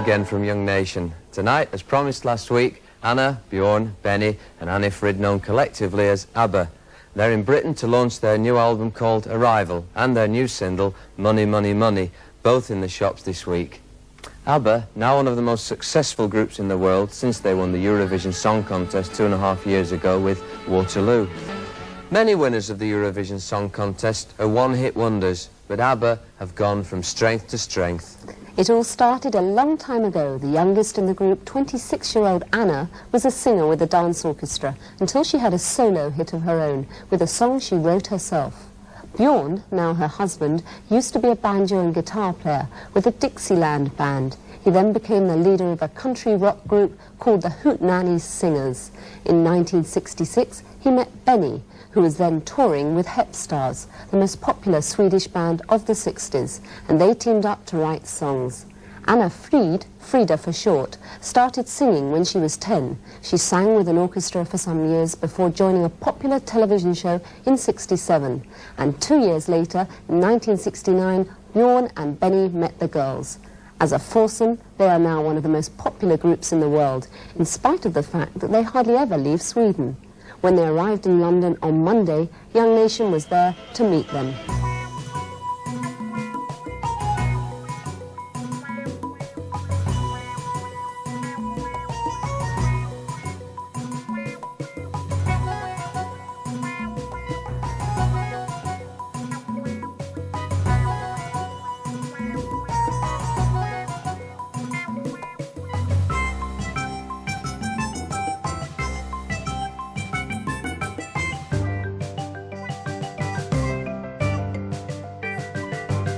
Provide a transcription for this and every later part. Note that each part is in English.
again from Young Nation. Tonight, as promised last week, Anna, Bjorn, Benny and Annie Frid, known collectively as Abba. They're in Britain to launch their new album called Arrival and their new single, Money, Money, Money, both in the shops this week. Abba, now one of the most successful groups in the world since they won the Eurovision Song Contest 2.5 years ago with Waterloo. Many winners of the Eurovision Song Contest are one-hit wonders, but Abba have gone from strength to strength. It all started a long time ago. The youngest in the group, 26-year-old Anna, was a singer with a dance orchestra until she had a solo hit of her own with a song she wrote herself. Bjorn, now her husband, used to be a banjo and guitar player with a Dixieland band. He then became the leader of a country rock group called the Hootenanny Singers. In 1966, he met Benny, who was then touring with Hepstars, the most popular Swedish band of the 60s, and they teamed up to write songs. Anna Frid, Frida for short, started singing when she was 10. She sang with an orchestra for some years before joining a popular television show in 67. And 2 years later, in 1969, Bjorn and Benny met the girls. As a foursome, they are now one of the most popular groups in the world, in spite of the fact that they hardly ever leave Sweden. When they arrived in London on Monday, Young Nation was there to meet them.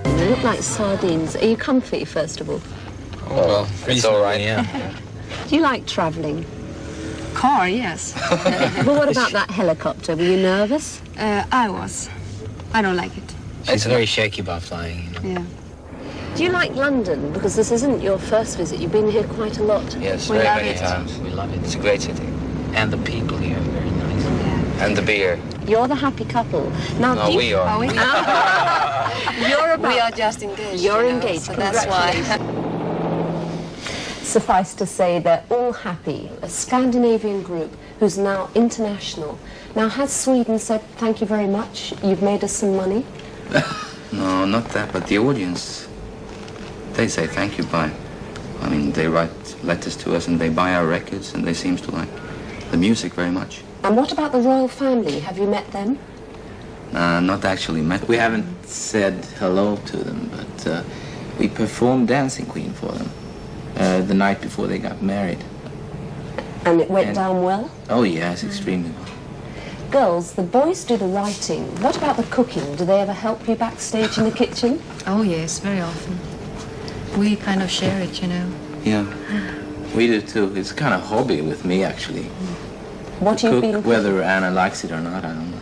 You look like sardines. Are you comfy, first of all? Well, it's all right. Yeah. Do you like travelling? Car, yes. Well, what about that helicopter? Were you nervous? I was. I don't like it. She's very shaky about flying, you know. Yeah. Do you like London? Because this isn't your first visit. You've been here quite a lot. Yes, We very love many it. times. We love it. It's a great city. And the people here are very nice. Yeah. And the beer. You're the happy couple. Now, No, do you... we are. Are we? You're about... We are just engaged. You're you know, engaged. So that's why. Suffice to say, they're all happy. A Scandinavian group who's now international. Now, has Sweden said, thank you very much, you've made us some money? No, not that, but the audience, they say thank you, bye. I mean, they write letters to us and they buy our records and they seem to like the music very much. And what about the royal family? Have you met them? Not actually met. We haven't said hello to them, but we performed Dancing Queen for them the night before they got married. And it went down well? Oh yes, extremely well. Girls, the boys do the writing. What about the cooking? Do they ever help you backstage in the kitchen? Oh, yes, very often. We kind of share it, you know. Yeah. We do too. It's kind of a hobby with me, actually. What you've been... Cook, whether Anna likes it or not, I don't know.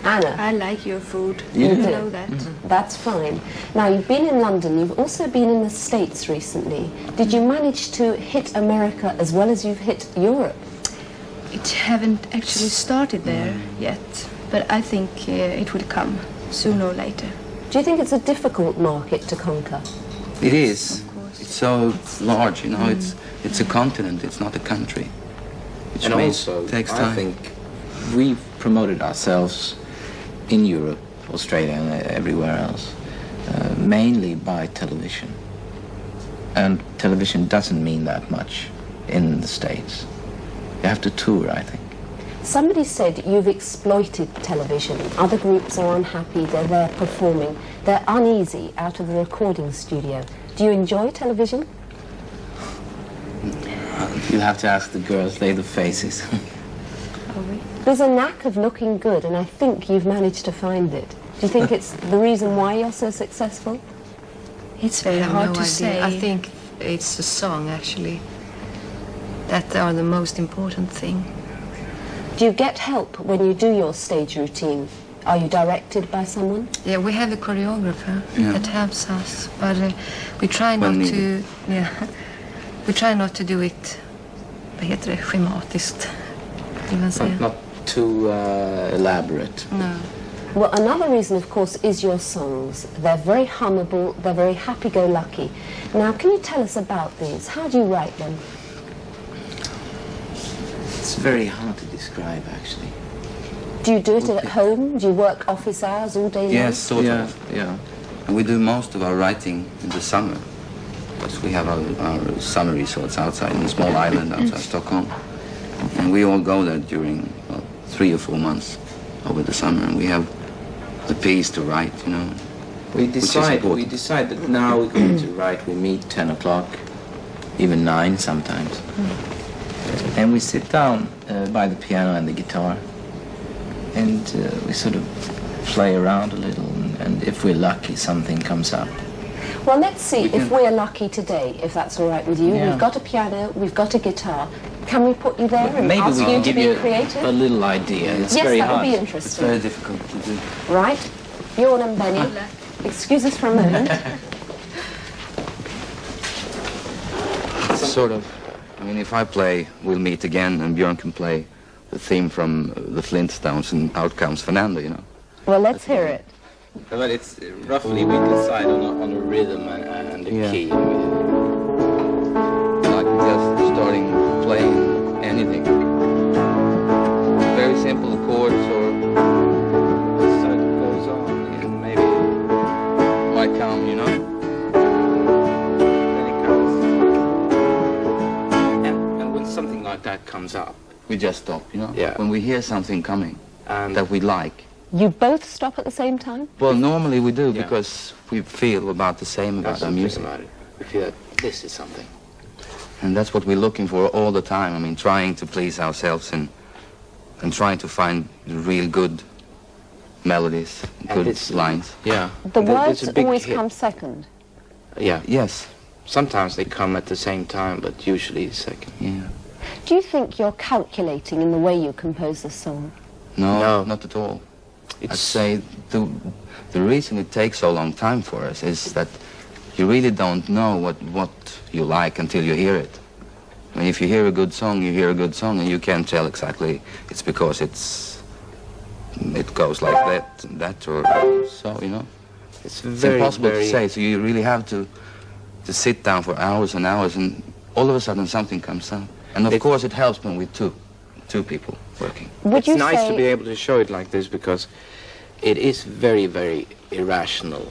Anna, I like your food. You do? know that. that's fine. Now, you've been in London. You've also been in the States recently. Did you manage to hit America as well as you've hit Europe? It haven't actually started there yet, but I think it will come sooner or later. Do you think it's a difficult market to conquer? It is. Of course. It's so large, you know, it's a continent, it's not a country. Which And means also, it takes I time. think we've promoted ourselves in Europe, Australia, and everywhere else, mainly by television. And television doesn't mean that much in the States. You have to tour, I think. Somebody said you've exploited television. Other groups are unhappy, they're there performing. They're uneasy out of the recording studio. Do you enjoy television? You have to ask the girls, they're the faces. There's a knack of looking good, and I think you've managed to find it. Do you think it's the reason why you're so successful? It's very I have hard no to idea. say. I think it's the song, actually, that are the most important thing. Do you get help when you do your stage routine? Are you directed by someone? Yeah, we have a choreographer Yeah. that helps us, but we try When not to. needed. Yeah, we try not to do it. Vad heter det? Schematiskt, vill man säga. Not too elaborate. No. Well, another reason, of course, is your songs. They're very hummable, they're very happy-go-lucky. Now, can you tell us about these? How do you write them? It's very hard to describe, actually. Do you do it at home? Do you work office hours all day long? Yes, sort of. Yeah. And we do most of our writing in the summer. Because we have our summer resorts outside in a small island outside Stockholm. And we all go there during 3 or 4 months over the summer. And we have the piece to write, you know. We decide that now we're going to write. We meet 10 o'clock, even 9 sometimes. And we sit down by the piano and the guitar. And we sort of play around a little. And if we're lucky, something comes up. Well, let's see if we're lucky today, if that's all right with you. Yeah. We've got a piano, we've got a guitar. Can we put you there and Maybe ask we you can to give be you creative? a little idea. It's yes, very that hard. would be It's interesting. very difficult to do. Right. Bjorn and Benny, excuse us for a moment. Sort of. I mean, if I play We'll Meet Again and Björn can play the theme from the Flintstones and Out Comes Fernando, you know. Well, let's hear it. But it's roughly we decide on a rhythm and the key. Like just starting playing anything. Very simple chords or So it goes on and maybe might come, you know. then it comes. And when something like that comes up, We just stop, you know. Yeah. When we hear something coming and that we like. You both stop at the same time? Well, normally we do Yeah. because we feel about the same about that's our something music. about it. We feel that this is something. And that's what we're looking for all the time. I mean, trying to please ourselves and trying to find real good melodies, And good it's- lines. Yeah. The And words it's a big always hit. come second. Yeah. Yes. Sometimes they come at the same time, but usually second. Yeah. Do you think you're calculating in the way you compose this song? No, not at all. I'd It's say the reason it takes so long time for us is that you really don't know what you like until you hear it. I mean, if you hear a good song, you hear a good song, and you can't tell exactly it's because it goes like that or so, you know. it's It's very impossible very to say, so you really have to sit down for hours and hours, and all of a sudden something comes out. And of course it helps when we're two people working. Would it's you nice say to be able to show it like this because it is very, very irrational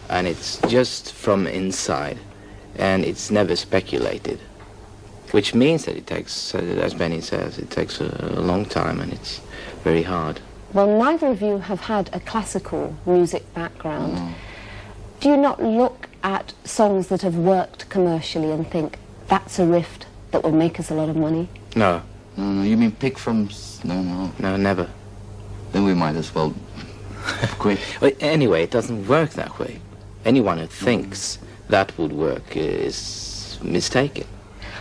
and it's just from inside and it's never speculated, which means that it takes, as Benny says, it takes a long time and it's very hard. Well, neither of you have had a classical music background. Do you not look at songs that have worked commercially and think, that's a riff that will make us a lot of money? No, No, you mean pick from... No. no, never. Then we might as well quit. But anyway, it doesn't work that way. Anyone who thinks that would work is mistaken.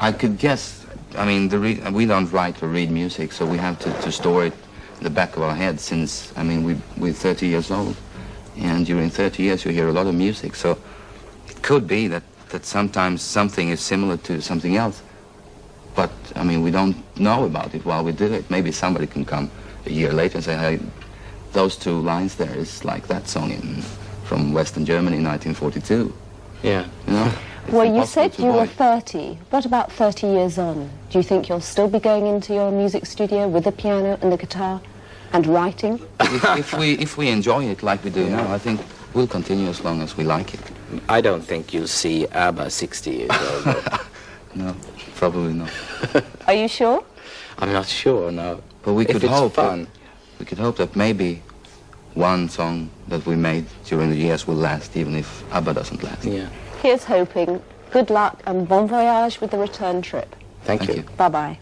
I could guess, I mean, we don't write or read music, so we have to store it in the back of our head since, I mean, we're 30 years old. And during 30 years you hear a lot of music, so it could be that sometimes something is similar to something else. But, I mean, we don't know about it while we do it. Maybe somebody can come a year later and say, hey, those 2 lines there is like that song from Western Germany in 1942. Yeah. You know? It's Well, you impossible said to you were avoid. 30. What about 30 years on? Do you think you'll still be going into your music studio with the piano and the guitar and writing? If we enjoy it like we do now, I think we'll continue as long as we like it. I don't think you'll see Abba 60 years old. No, probably not. Are you sure? I'm not sure, no. But we If could it's hope fun. we could hope that maybe one song that we made during the years will last, even if Abba doesn't last. Yeah. Here's hoping. Good luck and bon voyage with the return trip. Thank Thank you. you. Bye-bye.